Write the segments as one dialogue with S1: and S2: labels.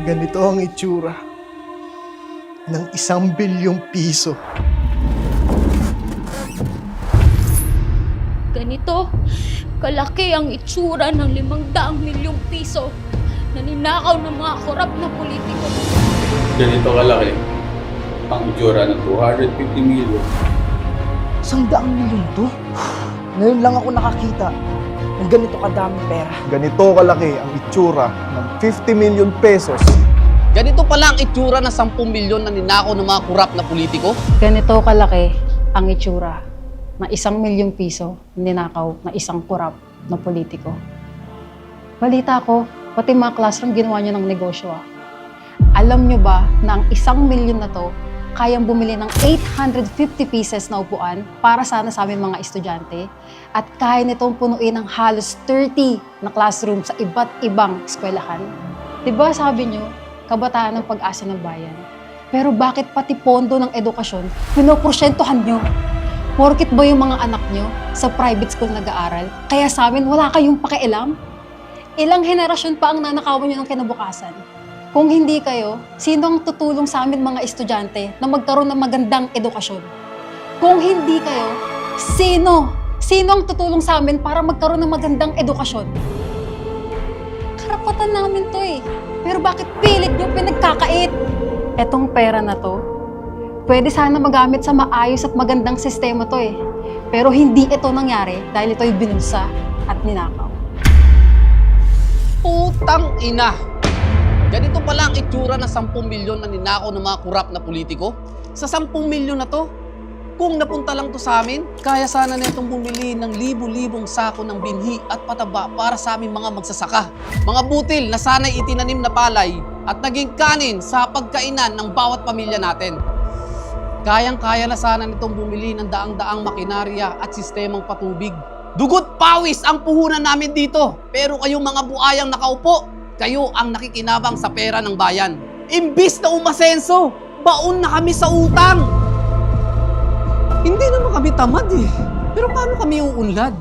S1: Ganito ang itsura ng 1 bilyong piso.
S2: Ganito kalaki ang itsura ng 500 milyong piso na ninakaw ng mga korap na politiko.
S3: Ganito kalaki ang itsura ng 250 million.
S4: 100 milyon to? Ngayon lang ako nakakita ng ganito kadaming pera.
S1: Ganito kalaki ang itsura ng 50 million pesos.
S5: Ganito pala ang itsura ng 10 milyon na ninakaw ng mga kurap na politiko?
S6: Ganito kalaki ang itsura na 1 milyong piso ninakaw na isang kurap na politiko. Balita ko, pati mga classroom ginawa nyo ng negosyo. Alam nyo ba na ang 1 milyon na to kayang bumili ng 850 pieces na upuan para sana sa aming mga estudyante at kaya nitong punuin ng halos 30 na classroom sa iba't ibang eskwelahan? Diba sabi nyo, kabataan ng pag-asa ng bayan? Pero bakit pati pondo ng edukasyon, pinoporsyentohan nyo? Porkit ba yung mga anak nyo sa private school nag-aaral, kaya sa amin wala kayong pakialam? Ilang henerasyon pa ang nanakawan nyo ng kinabukasan? Kung hindi kayo, sino ang tutulong sa amin mga estudyante na magkaroon ng magandang edukasyon? Kung hindi kayo, sino? Sino ang tutulong sa amin para magkaroon ng magandang edukasyon? Karapatan namin to eh. Pero bakit pilit nyo pinagkakait? Etong pera na to, pwede sana magamit sa maayos at magandang sistema to eh. Pero hindi ito nangyari dahil ito'y binulsa at ninakaw.
S5: Putang ina! Ganito pala ang itsura ng 10 milyon na ninakaw ng mga kurap na politiko? Sa 10 milyon na to, kung napunta lang to sa amin, kaya sana na itong bumili ng libu-libong sako ng binhi at pataba para sa aming mga magsasaka. Mga butil na sana'y itinanim na palay at naging kanin sa pagkainan ng bawat pamilya natin. Kayang-kaya na sana nitong bumili ng daang-daang makinarya at sistemang patubig. Dugot pawis ang puhunan namin dito, pero kayong mga buayang nakaupo, kayo ang nakikinabang sa pera ng bayan. Imbis na umasenso, baon na kami sa utang. Hindi naman kami tamad eh. Pero paano kami uunlad?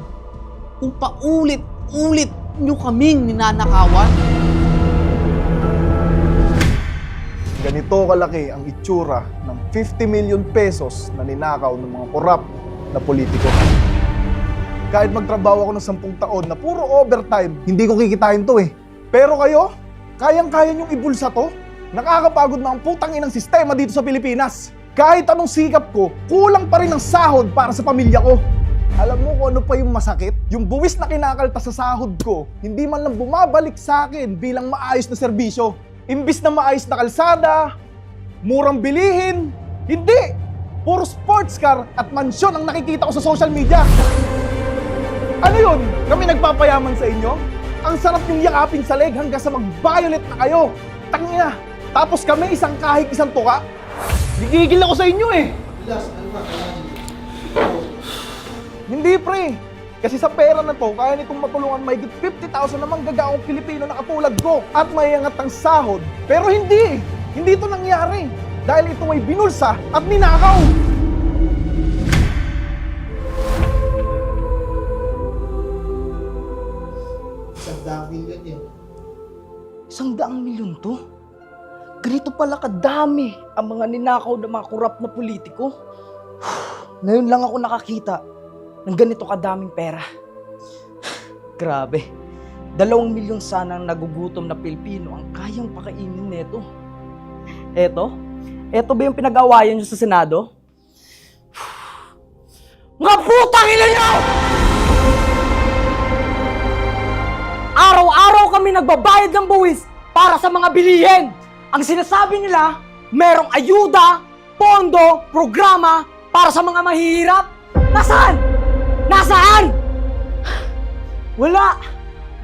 S5: Kung paulit-ulit nyo kaming ninanakawan?
S1: Ganito kalaki ang itsura ng 50 million pesos na ninakaw ng mga korap na politiko. Kahit magtrabaho ako ng 10 taon na puro overtime, hindi ko kikitain to eh. Pero kayo, kayang-kaya niyong ibulsa to? Nakakapagod na ang putang inang sistema dito sa Pilipinas. Kahit anong sikap ko, kulang pa rin ang sahod para sa pamilya ko. Alam mo kung ano pa yung masakit? Yung buwis na kinakalta sa sahod ko, hindi man lang bumabalik sa akin bilang maayos na serbisyo. Imbis na maayos na kalsada, murang bilihin, hindi! Puro sports car at mansyon ang nakikita ko sa social media. Ano yun? Kami nagpapayaman sa inyo? Ang sarap yung yakapin sa leg hanggang sa mag-violet na kayo. Tangina! Tapos kami isang kahig isang tuka? Gigigil ako sa inyo eh! Hindi pre! Kasi sa pera na to, kaya nitong matulungan mahigit 50,000 na manggagaong Pilipino na katulad ko at maiangat ang sahod. Pero hindi! Hindi ito nangyari! Dahil ito ay binulsa at ninakaw!
S4: $100 milyon to? Ganito pala kadami ang mga ninakaw ng mga kurap na politiko. Ngayon lang ako nakakita ng ganito kadaming pera. Grabe. 2 milyon sana ang nagugutom na Pilipino ang kayang pakainin nito. Eto ba yung pinag-awayan nyo sa Senado? Mga putang ina nyo! Araw-araw kami nagbabayad ng buwis para sa mga bilihin. Ang sinasabi nila, merong ayuda, pondo, programa para sa mga mahihirap. Nasaan? Nasaan?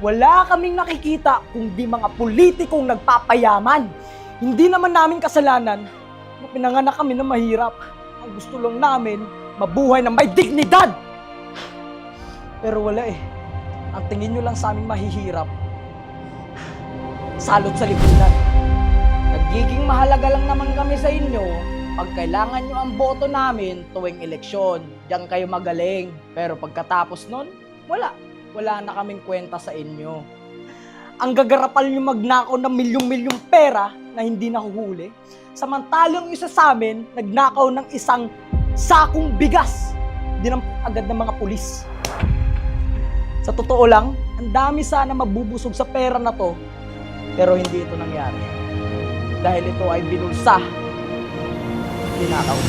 S4: Wala kaming nakikita kundi mga politikong nagpapayaman. Hindi naman namin kasalanan na pinanganak kami na mahirap. Ang gusto lang namin, mabuhay ng may dignidad. Pero wala eh. Ang tingin nyo lang sa aming mahihirap, salot sa lipunan. Nagiging mahalaga lang naman kami sa inyo pag kailangan nyo ang boto namin tuwing eleksyon. Diyan kayo magaling. Pero pagkatapos nun, wala. wala na kaming kwenta sa inyo. Ang gagarapal nyo magnakaw ng milyong-milyong pera na hindi nahuhuli, samantalang isa sa amin nagnakaw ng isang sakong bigas. Dinampot agad ng mga pulis. Sa totoo lang, ang dami sana mabubusog sa pera na to, pero hindi ito nangyari. Dahil ito ay binulsa. Ninakaw.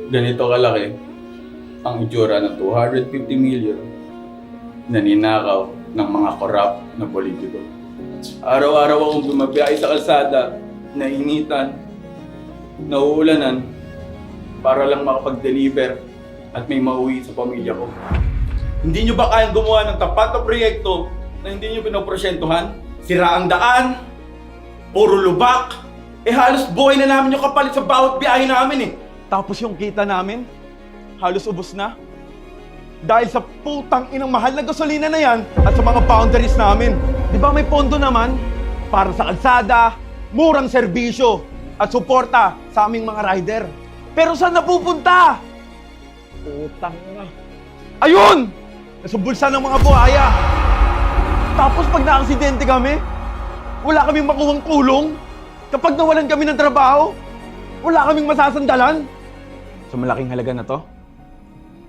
S3: Ganito kalaki ang itsura ng 250 million na ninakaw ng mga korap na politiko. Araw-araw akong bumabiyahe sa kalsada, nainitan, nauulanan, para lang makapag-deliver at may mauwi sa pamilya ko. Hindi nyo ba kayang gumawa ng tapat na proyekto na hindi nyo pinoprosyentuhan? Sira ang daan, puro lubak, halos buhay na namin yung kapalit sa bawat biyahe namin eh.
S7: Tapos yung kita namin, halos ubos na. Dahil sa putang inang mahal na gasolina na yan at sa mga boundaries namin. Di ba may pondo naman para sa kalsada, murang serbisyo at suporta sa aming mga rider. Pero saan napupunta? Putang ina. Ayun! Nasa bulsa ng mga buhaya. Tapos pag na-aksidente kami, wala kaming makuhang tulong. Kapag nawalan kami ng trabaho, wala kaming masasandalan. Sa malaking halaga na to,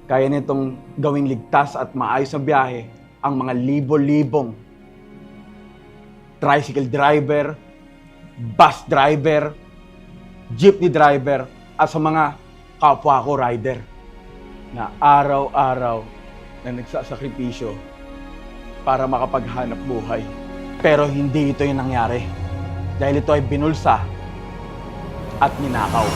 S7: kaya nitong gawing ligtas at maayos na biyahe ang mga libo-libong tricycle driver, bus driver, jeepney driver, at sa mga kapwa ko rider na araw-araw na nagsasakripisyo para makapaghanap buhay. Pero hindi ito yung nangyari dahil ito ay binulsa at ninakaw.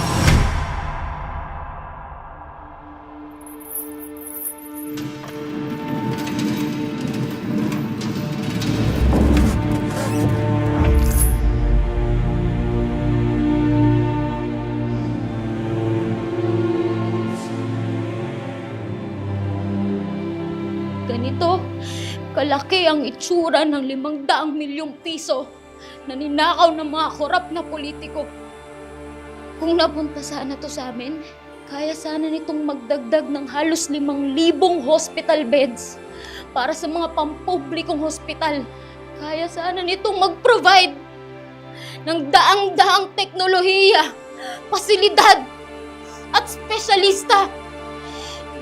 S2: Ganito kalaki ang itsura ng 500 milyong piso na ninakaw ng mga korap na politiko. Kung napunta sana to sa amin, kaya sana nitong magdagdag ng halos 5,000 hospital beds para sa mga pampublikong hospital. Kaya sana nitong mag-provide ng daang-daang teknolohiya, pasilidad at espesyalista.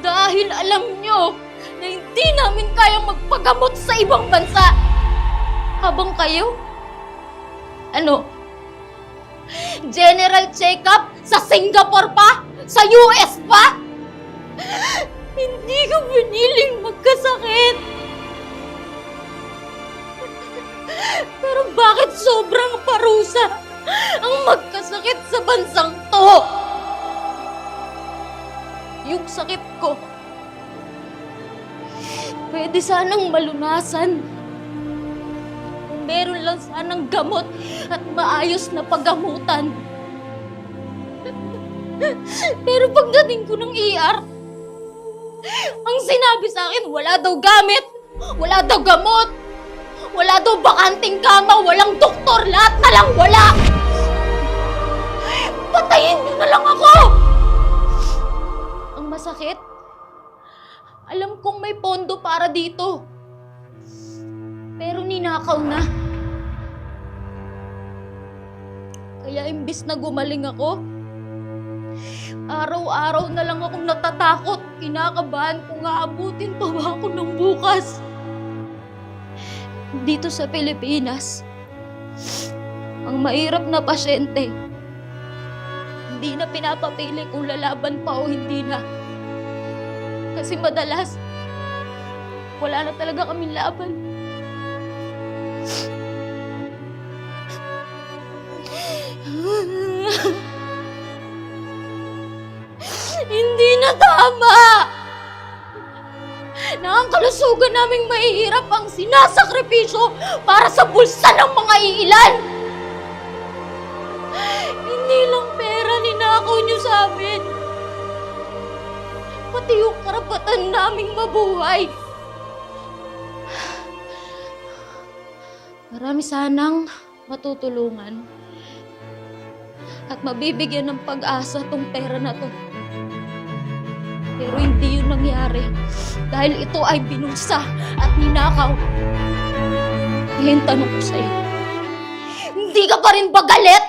S2: Dahil alam nyo na hindi namin kayang magpagamot sa ibang bansa. Habang kayo, general check-up sa Singapore pa? Sa US pa? Hindi ko piniling magkasakit. Pero bakit sobrang parusa ang magkasakit sa bansang to? Yung sakit ko, pwede sanang malunasan. Kung meron lang sanang gamot at maayos na paggamutan. Pero pagdating ko ng ER, ang sinabi sa akin, wala daw gamit, wala daw gamot, wala daw bakanting kama, walang doktor, lahat na lang wala. Patayin niyo na lang ako! Ang masakit, alam kong may pondo para dito. Pero ninakaw na. Kaya imbis na gumaling ako, araw-araw na lang akong natatakot. Kinakabahan kung aabutin pa ba ako ng bukas. Dito sa Pilipinas, ang mahirap na pasyente, hindi na pinapapili kung lalaban pa o hindi na. Kasi madalas, wala na talaga kaming laban. Hindi na tama! Na ang kalusugan naming mahihirap ang sinasakripisyo para sa bulsa ng mga iilan! Hindi lang pera ninakaw niyo sa amin. Pati yung karapatan naming mabuhay. Marami sanang matutulungan at mabibigyan ng pag-asa tong pera na to. Pero hindi yun nangyari. Dahil ito ay binulsa at ninakaw. Ngayon tanong ko sa'yo, hindi ka pa rin ba galit?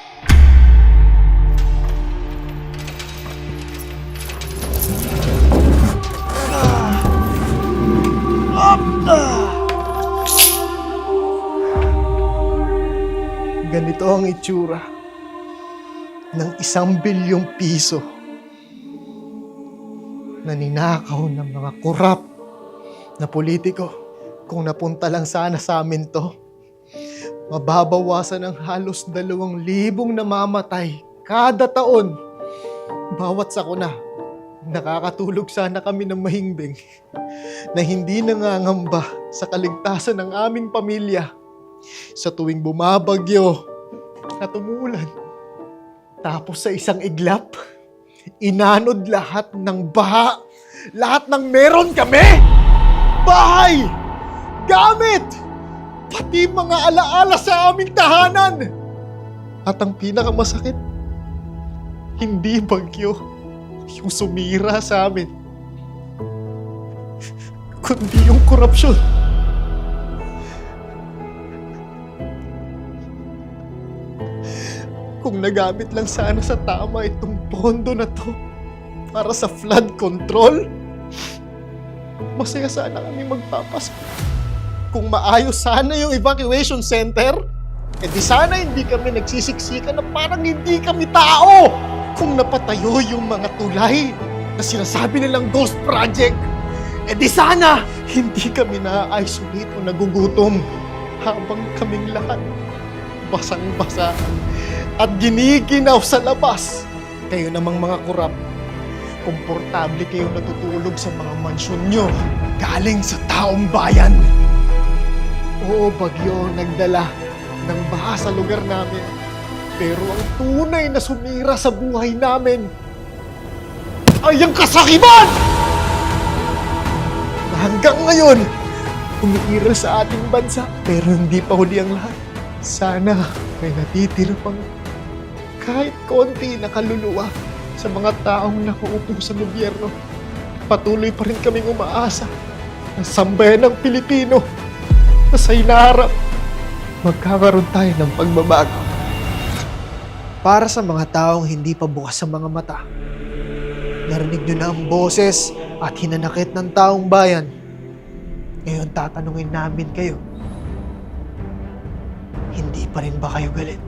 S1: Ganito ang itsura ng 1 bilyong piso na ninakaw ng mga korap na politiko. Kung napunta lang sana sa amin to, mababawasan ng halos 2,000 namamatay kada taon. Bawat sakuna, nakakatulog sana kami ng mahimbing na hindi nangangamba sa kaligtasan ng aming pamilya sa tuwing bumabagyo at umulan. Tapos sa isang iglap, inanod lahat ng baha, lahat ng meron kami! Bahay! Gamit! Pati mga alaala sa aming tahanan! At ang pinakamasakit, hindi bagyo yung sumira sa amin, kundi yung korupsyon. Kung nagamit lang sana sa tama itong pondo na to para sa flood control, masaya sana kami magpapasko. Kung maayos sana yung evacuation center, di sana hindi kami nagsisiksikan na parang hindi kami tao. Kung napatayo yung mga tulay na sinasabi nilang ghost project, di sana hindi kami na-isolate o nagugutom habang kaming lahat basang-basa at giniginaw sa labas. Kayo namang mga korap, komportable kayong natutulog sa mga mansyon nyo galing sa taong bayan. Oo, bagyo nagdala ng baha sa lugar namin. Pero ang tunay na sumira sa buhay namin ay ang kasakiman! Na hanggang ngayon, umiiral sa ating bansa. Pero hindi pa huli ang lahat. Sana may natitira pang kahit konti na kaluluwa sa mga taong nakaupo sa gobyerno. Patuloy pa rin kaming umaasa na sambayan ng Pilipino na sa hinaharap magkakaroon tayo ng pagbabago. Para sa mga taong hindi pa bukas sa mga mata, narinig nyo na ang boses at hinanakit ng taong bayan. Ngayon tatanungin namin kayo, hindi pa rin ba kayo galit?